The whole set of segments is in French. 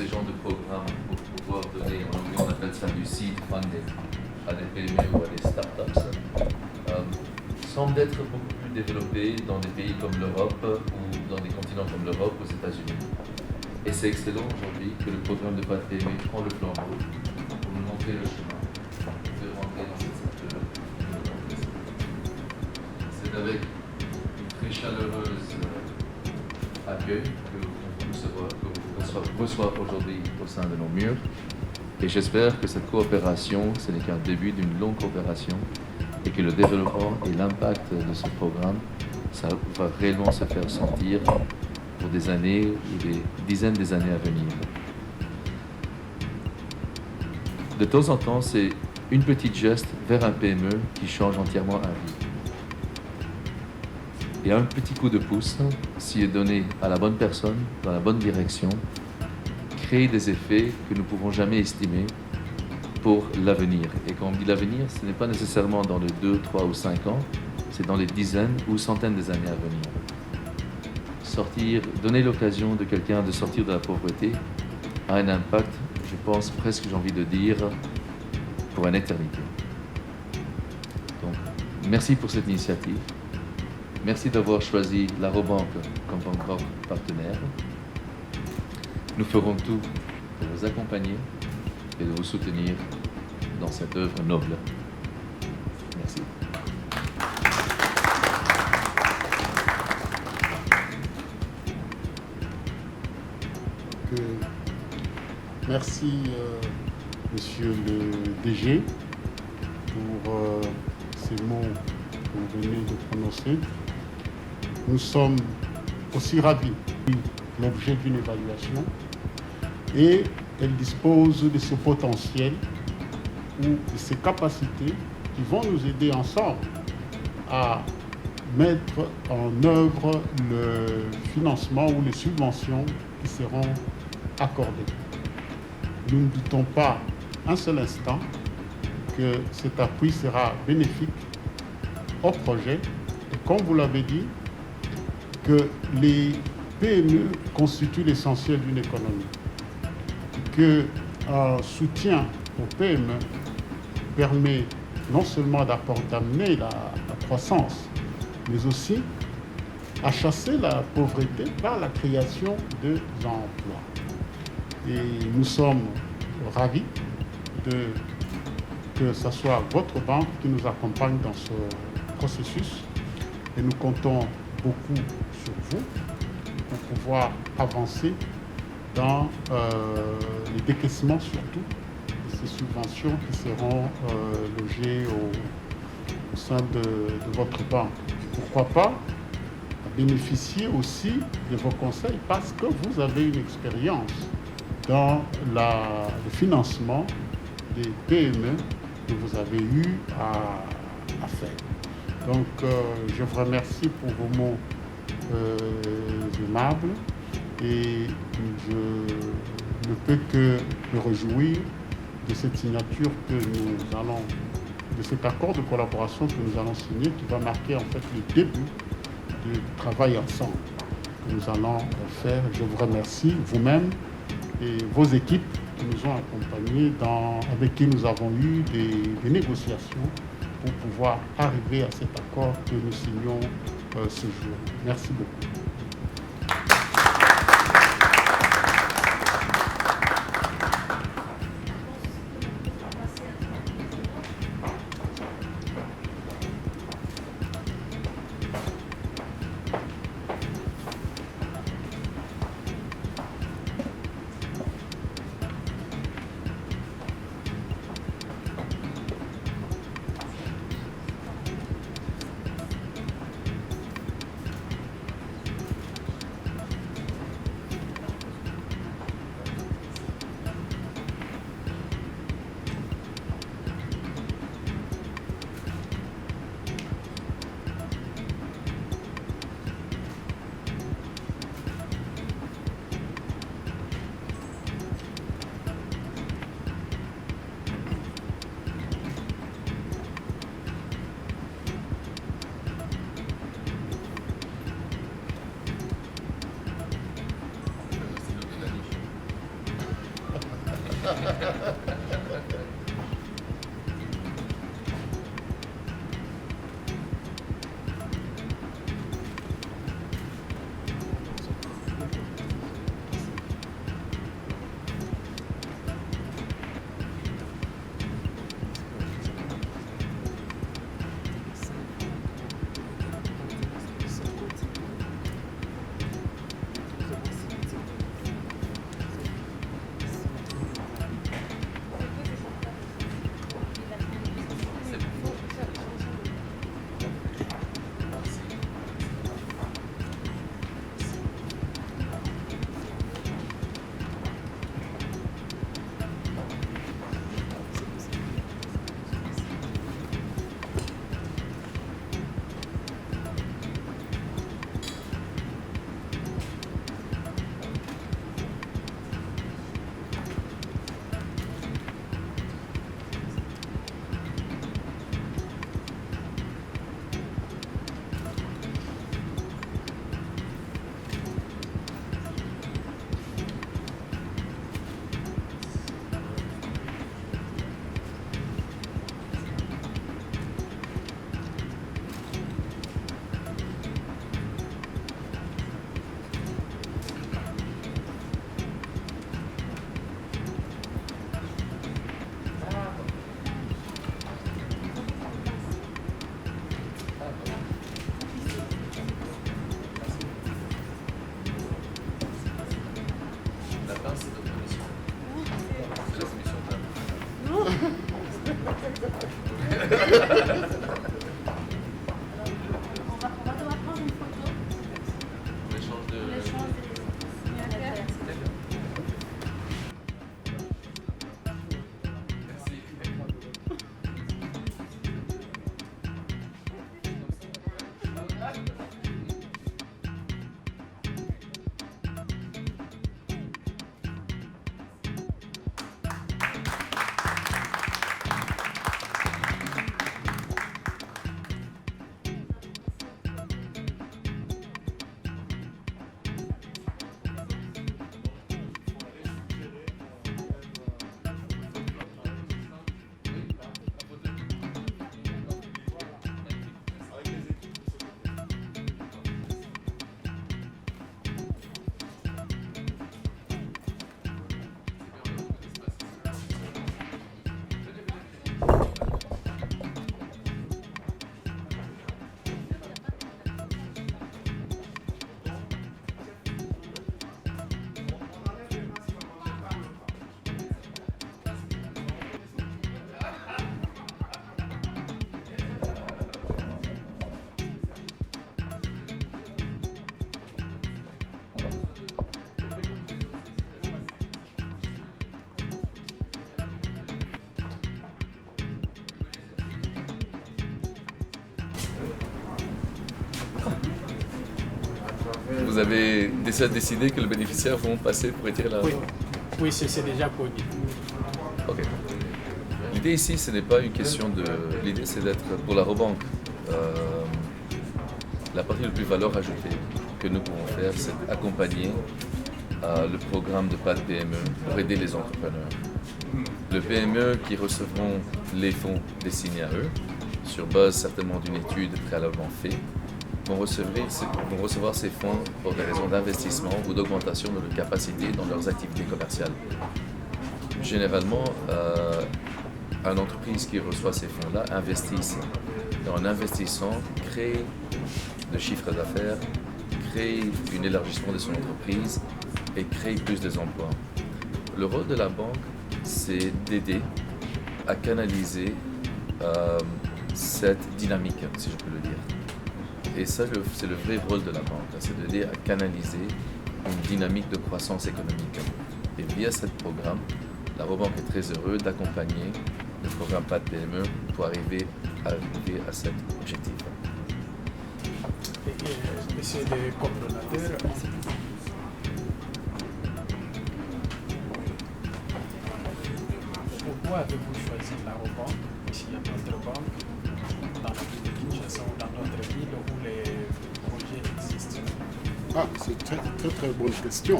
ces genres de programmes pour pouvoir donner, en anglais on appelle ça du seed funding, à des PME ou à des startups, semble être beaucoup plus développé dans des pays comme l'Europe ou dans des continents comme l'Europe ou aux États-Unis. Et c'est excellent aujourd'hui que le programme de PAD PME prend le flambeau pour nous montrer le chemin de rentrer dans cette secteur. C'est avec une très chaleureuse accueil que vous reçoit aujourd'hui au sein de nos murs. Et j'espère que cette coopération, ce n'est qu'un début d'une longue coopération et que le développement et l'impact de ce programme, ça va réellement se faire sentir pour des années ou des dizaines d'années à venir. De temps en temps, c'est une petite geste vers un PME qui change entièrement un vie. Et un petit coup de pouce, s'il est donné à la bonne personne, dans la bonne direction, crée des effets que nous ne pouvons jamais estimer pour l'avenir. Et quand on dit l'avenir, ce n'est pas nécessairement dans les 2, 3 ou 5 ans, c'est dans les dizaines ou centaines des années à venir. Donner l'occasion de quelqu'un de sortir de la pauvreté a un impact, je pense presque, j'ai envie de dire, pour une éternité. Donc, merci pour cette initiative. Merci d'avoir choisi la Robanque comme votre partenaire. Nous ferons tout pour vous accompagner et de vous soutenir dans cette œuvre noble. Merci. Merci, Monsieur le DG, pour ces mots que vous venez de prononcer. Nous sommes aussi ravis de l'objet d'une évaluation et elle dispose de ce potentiel ou de ces capacités qui vont nous aider ensemble à mettre en œuvre le financement ou les subventions qui seront accordées. Nous ne doutons pas un seul instant que cet appui sera bénéfique au projet et comme vous l'avez dit, que les PME constituent l'essentiel d'une économie, que un soutien aux PME permet non seulement d'amener la croissance, mais aussi à chasser la pauvreté par la création d'emplois. Et nous sommes ravis que ce soit votre banque qui nous accompagne dans ce processus et nous comptons beaucoup sur vous pour pouvoir avancer dans les décaissements surtout de ces subventions qui seront logées au sein de votre banque. Pourquoi pas bénéficier aussi de vos conseils parce que vous avez une expérience dans le financement des PME que vous avez eu à faire. Donc, je vous remercie pour vos mots aimables et je ne peux que me réjouir de cette signature de cet accord de collaboration que nous allons signer qui va marquer en fait le début du travail ensemble que nous allons faire. Je vous remercie vous-même et vos équipes qui nous ont accompagnés avec qui nous avons eu des négociations pour pouvoir arriver à cet accord que nous signons ce jour. Merci beaucoup. Vous avez déjà décidé que les bénéficiaires vont passer pour retirer l'argent? Oui, c'est déjà connu. Ok. L'idée ici, ce n'est pas une question de... L'idée, c'est d'être pour la Robank. La partie de plus valeur ajoutée que nous pouvons faire, c'est d'accompagner le programme de PAD PME pour aider les entrepreneurs. Le PME qui recevront les fonds destinés à eux, sur base certainement d'une étude préalablement faite, vont recevoir ces fonds pour des raisons d'investissement ou d'augmentation de leur capacité dans leurs activités commerciales. Généralement, une entreprise qui reçoit ces fonds-là investisse. Et en investissant, crée de chiffre d'affaires, crée un élargissement de son entreprise et crée plus d'emplois. Le rôle de la banque, c'est d'aider à canaliser cette dynamique, si je peux le dire. Et ça, c'est le vrai rôle de la banque, c'est d'aider à canaliser une dynamique de croissance économique. Et via ce programme, la Robank est très heureuse d'accompagner le programme PAD PME pour arriver à cet objectif. Monsieur le coordonnateur, pourquoi avez-vous choisi la Robank s'il y a d'autres banques dans la ville de Kinshasa ou dans d'autres villes où les projets existent? Ah, c'est une très bonne question.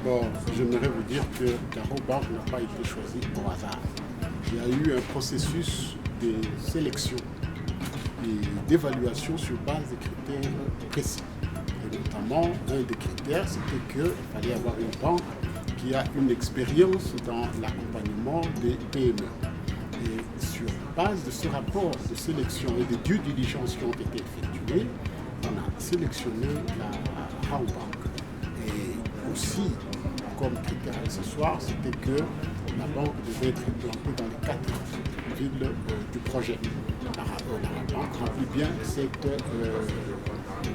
Bon, j'aimerais vous dire que Caro Bank n'a pas été choisi au hasard. Il y a eu un processus de sélection et d'évaluation sur base de critères précis. Et notamment, un des critères, c'était qu'il fallait avoir une banque qui a une expérience dans l'accompagnement des PME. Et sur base de ce rapport de sélection et de due diligence qui ont été effectués, on a sélectionné la How Bank. Et aussi, comme critère accessoire, c'était que la banque devait être implantée dans les 4 villes du projet. La banque remplit bien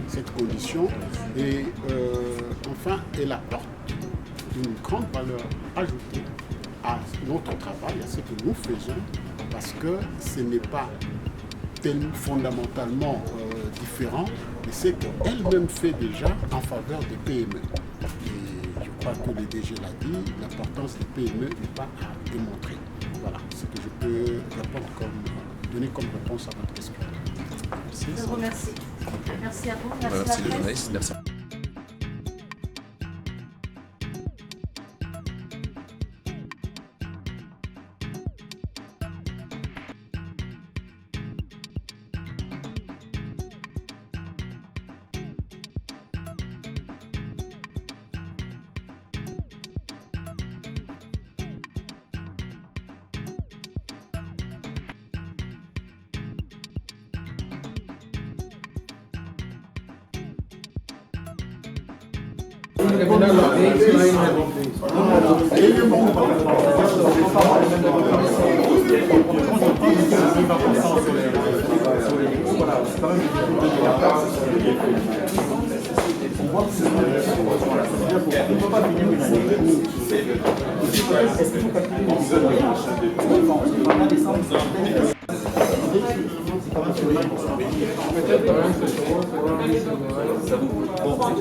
cette condition et enfin, elle apporte une grande valeur ajoutée à notre travail, à ce que nous faisons, parce que ce n'est pas tellement fondamentalement différent, mais c'est qu'elle-même fait déjà en faveur des PME. Et je crois que le DG l'a dit, l'importance des PME n'est pas à démontrer. Voilà ce que je peux donner comme réponse à votre question. Merci. Je vous remercie. Okay. Merci à vous. Merci, merci les journalistes. Merci.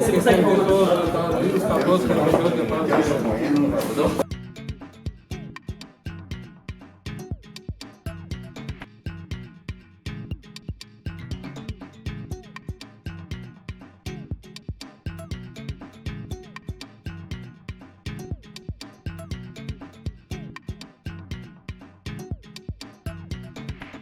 C'est ça qu'il faut par d'autres